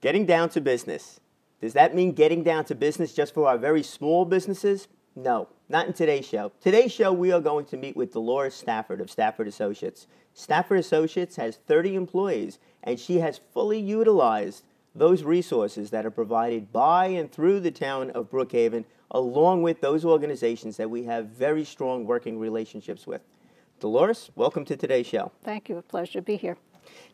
Getting down to business. Does that mean getting down to business just for our very small businesses? No, not in today's show. Today's show, we are going to meet with Dolores Stafford of Stafford Associates. Stafford Associates has 30 employees, and she has fully utilized those resources that are provided by and through the town of Brookhaven, along with those organizations that we have very strong working relationships with. Dolores, welcome to today's show. Thank you. A pleasure to be here.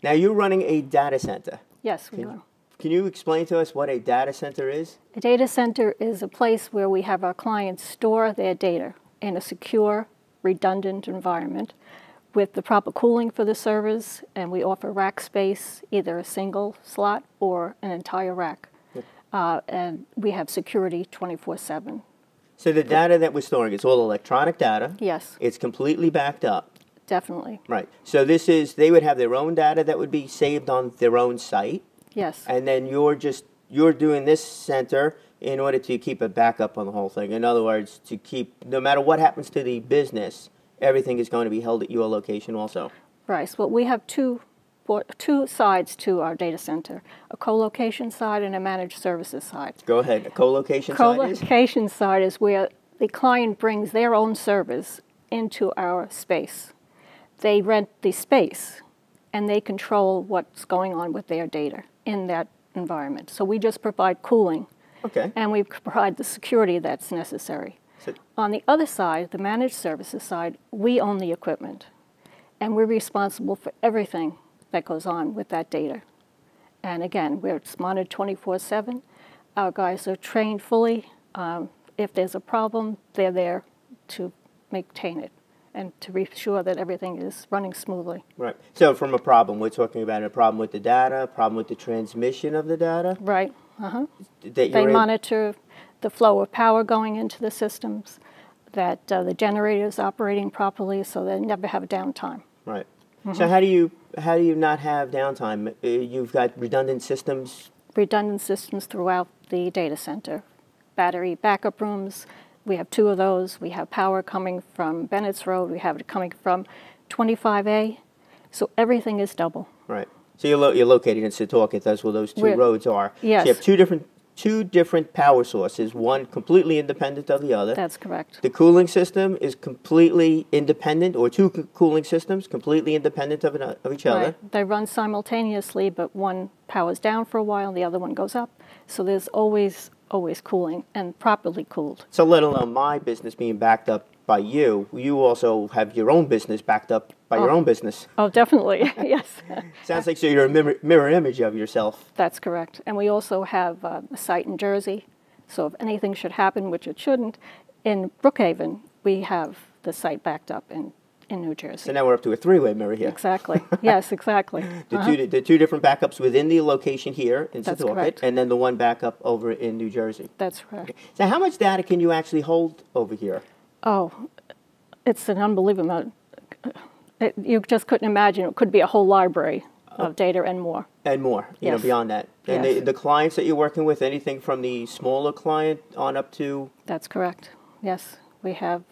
Now, you're running a data center. Yes, we are. Can you explain to us what a data center is? A data center is a place where we have our clients store their data in a secure, redundant environment with the proper cooling for the servers, and we offer rack space, either a single slot or an entire rack. Yep. And we have security 24/7. So the data that we're storing, it's all electronic data. Yes. It's completely backed up. Definitely. Right. So this is, they would have their own data that would be saved on their own site. Yes. And then you're doing this center in order to keep a backup on the whole thing. In other words, to keep, no matter what happens to the business, everything is going to be held at your location also. Right. Well, we have two sides to our data center, a co-location side and a managed services side. Go ahead. A co-location side is? Co-location side is where the client brings their own servers into our space. They rent the space, and they control what's going on with their data in that environment. So we just provide cooling, okay, and we provide the security that's necessary. So, on the other side, the managed services side, we own the equipment, and we're responsible for everything that goes on with that data. And again, it's monitored 24/7. Our guys are trained fully. If there's a problem, they're there to maintain it and to be sure that everything is running smoothly. Right. So from a problem, we're talking about a problem with the data, a problem with the transmission of the data? Right. They monitor the flow of power going into the systems, that the generator is operating properly, so they never have downtime. Right. So how do you not have downtime? You've got redundant systems? Redundant systems throughout the data center. Battery backup rooms. We have 2 of those. We have power coming from Bennett's Road. We have it coming from 25A. So everything is double. Right. So you're located in Setauket. That's where those 2 roads are. Yes. So you have two different power sources, one completely independent of the other. That's correct. The cooling system is completely independent, or 2 cooling systems completely independent of each other. Right. They run simultaneously, but one powers down for a while and the other one goes up. So there's always cooling and properly cooled. So let alone my business being backed up by you, you also have your own business backed up by your own business. Oh, definitely, yes. Sounds like so you're a mirror image of yourself. That's correct. And we also have a site in Jersey. So if anything should happen, which it shouldn't, in Brookhaven, we have the site backed up in New Jersey. So now we're up to a 3-way mirror here. Exactly. Yes, exactly. The two different backups within the location here in That's Setauket, correct. and then the one backup over in New Jersey. That's correct. Okay. So how much data can you actually hold over here? Oh, it's an unbelievable amount. You just couldn't imagine. It could be a whole library of data and more. And more, you know, beyond that. And Yes. the clients that you're working with, anything from the smaller client on up to? That's correct. Yes, we have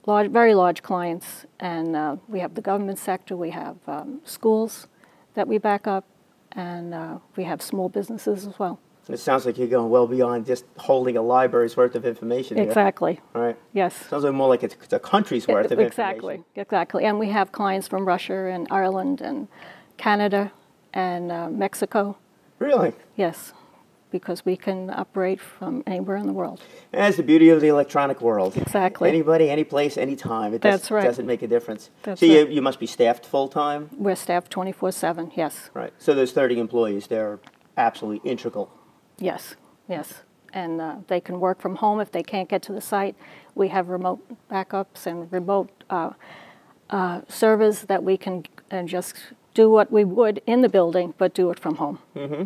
very large clients, and we have the government sector, we have schools that we back up, and we have small businesses as well. It sounds like you're going well beyond just holding a library's worth of information here. Exactly. All right. Yes. Sounds like more like it's a country's worth of information. Exactly. And we have clients from Russia and Ireland and Canada and Mexico. Really? Yes, because we can operate from anywhere in the world. That's the beauty of the electronic world. Exactly. Anybody, any place, any time. That's right. Doesn't make a difference. That's so right. you must be staffed full-time? We're staffed 24/7, yes. Right. So there's 30 employees. They're absolutely integral. Yes, yes. And they can work from home if they can't get to the site. We have remote backups and remote servers that we can just do what we would in the building, but do it from home. Mm-hmm.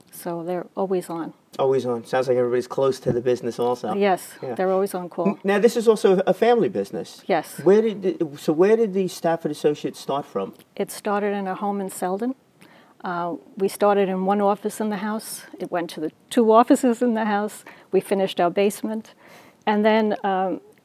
So they're always on. Always on. Sounds like everybody's close to the business also. Yes, Yeah. they're always on call. Now, this is also a family business. Yes. Where did the Stafford Associates start from? It started in a home in Selden. We started in one office in the house. It went to the 2 offices in the house. We finished our basement. And then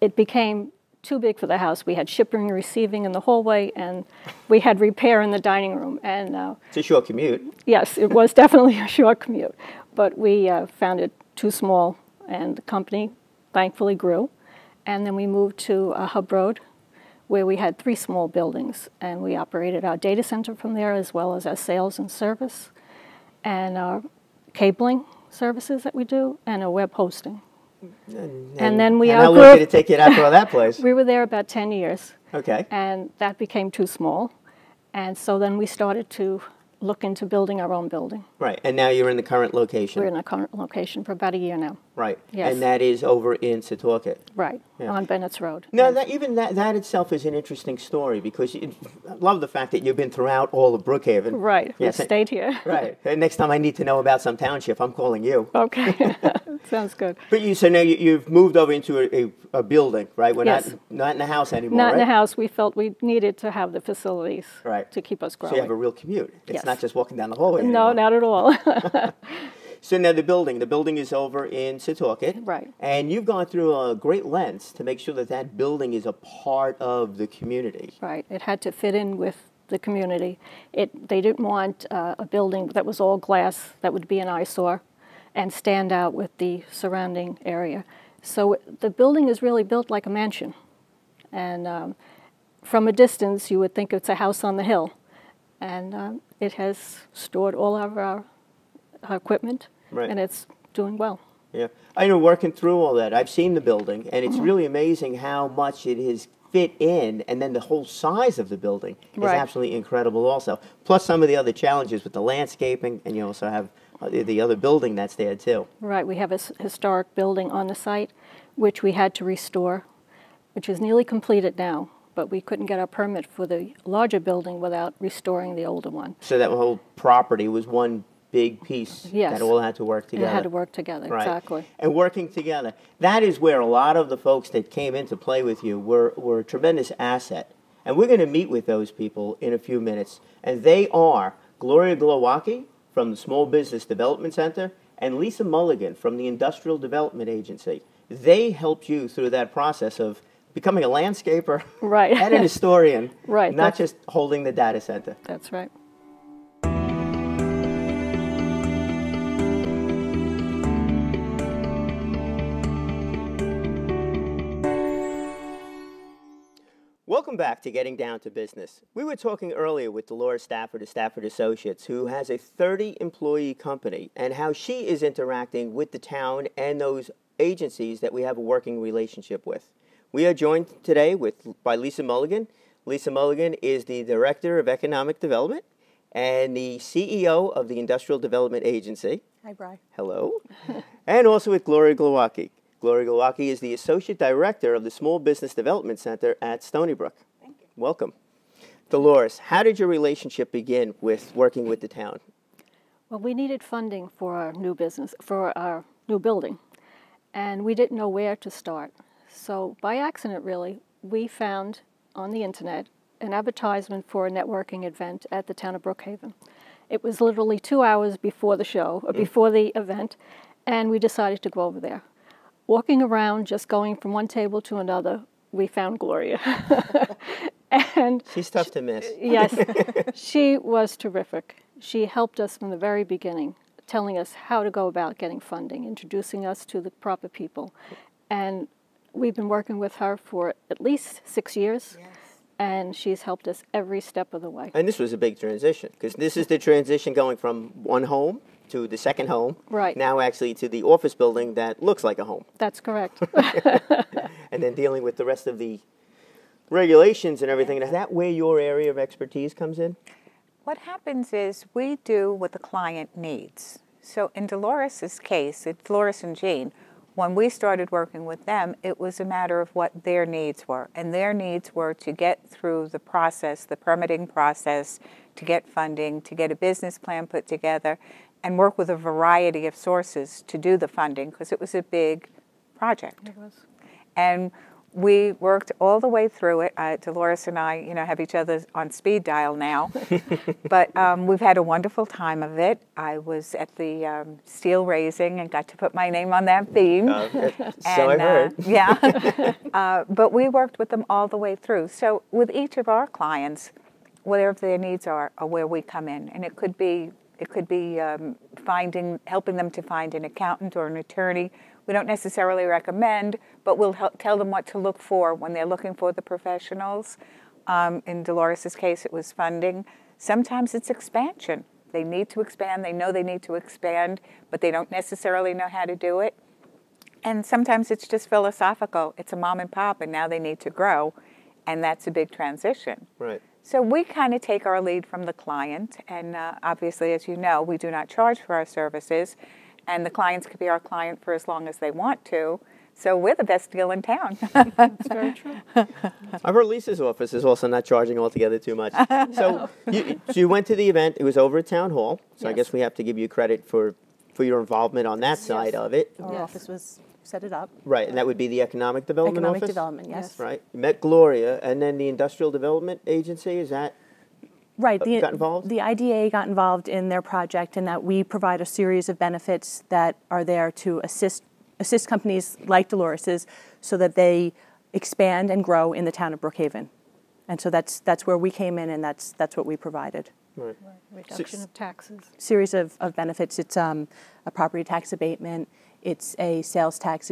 it became too big for the house. We had shipping and receiving in the hallway, and we had repair in the dining room. And it's a short commute. yes, it was definitely a short commute. But we found it too small, and the company thankfully grew. And then we moved to Hub Road, where we had 3 small buildings. And we operated our data center from there, as well as our sales and service, and our cabling services that we do, and our web hosting. And then we how long did it take you to outgrow that place? We were there about 10 years. Okay. And that became too small. And so then we started to look into building our own building. Right. And now you're in the current location. We're in the current location for about a year now. Right. Yes. And that is over in Setauket. Right. Yeah. On Bennett's Road. Now, that itself is an interesting story, because I love the fact that you've been throughout all of Brookhaven. Right. Yes. We stayed here. Right. And next time I need to know about some township, I'm calling you. Okay. Sounds good. But so now you've moved over into a building, right? We're Yes. not in the house anymore, Not right? in the house. We felt we needed to have the facilities Right. to keep us growing. So you have a real commute. It's Yes. not just walking down the hallway No, anymore. not at all. So now the building is over in Setauket. Right. And you've gone through a great lengths to make sure that that building is a part of the community. Right. It had to fit in with the community. They didn't want a building that was all glass that would be an eyesore and stand out with the surrounding area. So the building is really built like a mansion. And from a distance, you would think it's a house on the hill. And it has stored all of our equipment, Right. and it's doing well. Yeah. I know, working through all that, I've seen the building, and it's really amazing how much it has fit in, and then the whole size of the building is Right. absolutely incredible also. Plus some of the other challenges with the landscaping, and you also have the other building that's there too. Right, we have a historic building on the site, which we had to restore, which is nearly completed now, but we couldn't get our permit for the larger building without restoring the older one. So that whole property was one big piece Yes. that all had to work together. It had to work together, Right. exactly. And working together. That is where a lot of the folks that came in to play with you were a tremendous asset. And we're going to meet with those people in a few minutes. And they are Gloria Glowacki from the Small Business Development Center and Lisa Mulligan from the Industrial Development Agency. They helped you through that process of becoming a landscaper Right. and an historian, Right. not just holding the data center. That's right. Welcome back to Getting Down to Business. We were talking earlier with Dolores Stafford of Stafford Associates, who has a 30-employee company, and how she is interacting with the town and those agencies that we have a working relationship with. We are joined today by Lisa Mulligan. Lisa Mulligan is the Director of Economic Development and the CEO of the Industrial Development Agency. Hi, Bri. Hello. And also with Gloria Glowacki. Gloria Glowacki is the Associate Director of the Small Business Development Center at Stony Brook. Thank you. Welcome. Dolores, how did your relationship begin with working with the town? Well, we needed funding for our new business, for our new building, and we didn't know where to start. So by accident, really, we found on the internet an advertisement for a networking event at the town of Brookhaven. It was literally 2 hours before the show, or before the event, and we decided to go over there. Walking around, just going from one table to another, we found Gloria. And She's tough to miss. yes, she was terrific. She helped us from the very beginning, telling us how to go about getting funding, introducing us to the proper people. And we've been working with her for at least 6 years. Yes. And she's helped us every step of the way. And this was a big transition, because this is the transition going from one home to the second home. Right. Now actually to the office building that looks like a home. That's correct. And then dealing with the rest of the regulations and everything. Is that where your area of expertise comes in? What happens is we do what the client needs. So in Dolores' case, Dolores and Jean, when we started working with them, it was a matter of what their needs were. And their needs were to get through the process, the permitting process, to get funding, to get a business plan put together, and work with a variety of sources to do the funding, because it was a big project. It was. And We worked all the way through it. Dolores and I, have each other on speed dial now. But we've had a wonderful time of it. I was at the steel raising and got to put my name on that beam. So I heard. Yeah. But we worked with them all the way through. So with each of our clients, whatever their needs are where we come in. And it could be helping them to find an accountant or an attorney. We don't necessarily recommend, but we'll tell them what to look for when they're looking for the professionals. In Dolores' case, it was funding. Sometimes it's expansion. They need to expand. They know they need to expand, but they don't necessarily know how to do it. And sometimes it's just philosophical. It's a mom and pop, and now they need to grow, and that's a big transition. Right. So we kind of take our lead from the client, and obviously, as you know, we do not charge for our services. And the clients could be our client for as long as they want to. So we're the best deal in town. That's very true. I've heard Lisa's office is also not charging altogether too much. So you went to the event. It was over at Town Hall. So I guess we have to give you credit for your involvement on that side of it. Our office was set it up. Right, and that would be the Economic Development Economic Office? Development, yes. Right. You met Gloria, and then the Industrial Development Agency, is that? Right. Got involved? The IDA got involved in their project, in that we provide a series of benefits that are there to assist companies like Dolores's so that they expand and grow in the town of Brookhaven. And so that's where we came in, and that's what we provided. Right. Reduction of taxes. Series of benefits. It's a property tax abatement, it's a sales tax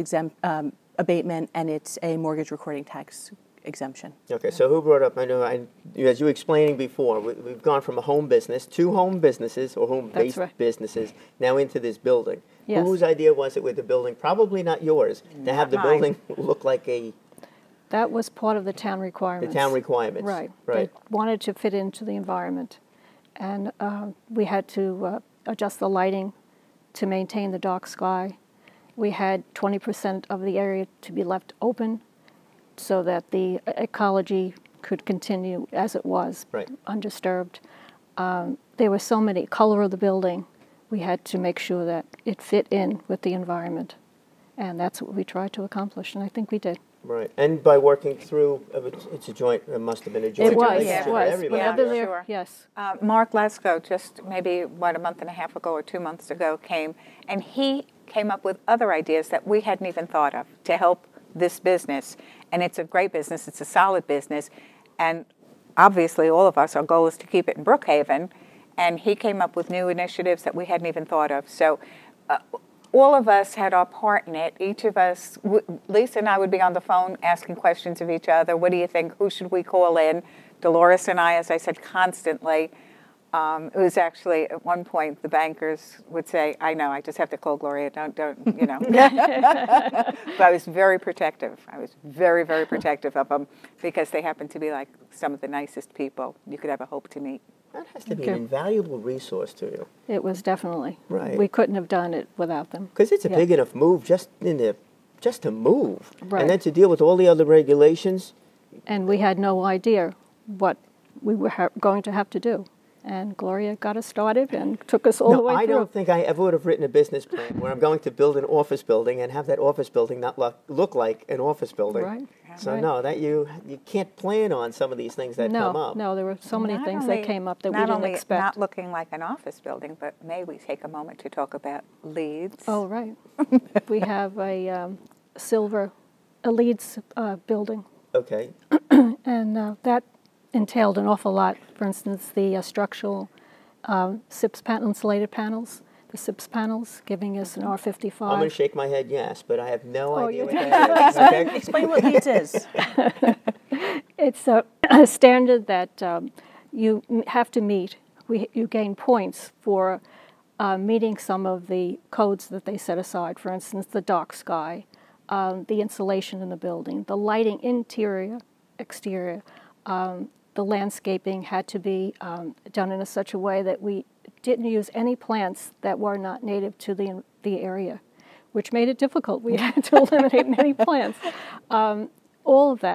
abatement, and it's a mortgage recording tax exemption. Okay, so who brought up, as you were explaining before, we've gone from a home business, 2 home businesses or home-based businesses, now into this building. Yes. Whose idea was it with the building? Probably not yours, to have the building look like That was part of the town requirements. The town requirements. Right. Right. They wanted to fit into the environment. And we had to adjust the lighting to maintain the dark sky. We had 20% of the area to be left open so that the ecology could continue as it was, undisturbed. There were so many, color of the building, we had to make sure that it fit in with the environment. And that's what we tried to accomplish, and I think we did. Right, and by working through, it must have been a joint. It was, relationship it with was. everybody. Yeah, There, sure. yes. Mark Lesko, just maybe, a month and a half ago or 2 months ago, came, and he came up with other ideas that we hadn't even thought of to help this business. And it's a great business, it's a solid business, and obviously all of us, our goal is to keep it in Brookhaven, and he came up with new initiatives that we hadn't even thought of. So all of us had our part in it. Each of us, Lisa and I would be on the phone asking questions of each other. What do you think? Who should we call in? Dolores and I, as I said, constantly. It was actually, at one point, the bankers would say, I know, I just have to call Gloria, don't. But I was very protective. I was very, very protective of them because they happen to be like some of the nicest people you could ever hope to meet. That has to be an invaluable resource to you. It was definitely. Right. We couldn't have done it without them. Because it's a big enough move just to move. Right. And then to deal with all the other regulations. And we had no idea what we were going to have to do. And Gloria got us started and took us all the way through. I don't think I ever would have written a business plan where I'm going to build an office building and have that office building not look like an office building. Right. So right. no, that you can't plan on some of these things that come up. No, there were so many things that came up that we didn't expect. Not looking like an office building, but may we take a moment to talk about LEEDs? Oh, right. We have a LEEDs building. Okay. And that entailed an awful lot. For instance, the structural SIPS insulated panels, the SIPS panels, giving us an R55. I'm going to shake my head yes, but I have no idea what you that is. Okay? Explain what LEEDs is. It's a standard that you have to meet. You gain points for meeting some of the codes that they set aside. For instance, the dark sky, the insulation in the building, the lighting interior, exterior. The landscaping had to be done in such a way that we didn't use any plants that were not native to the area, which made it difficult. We had to eliminate many plants. All of that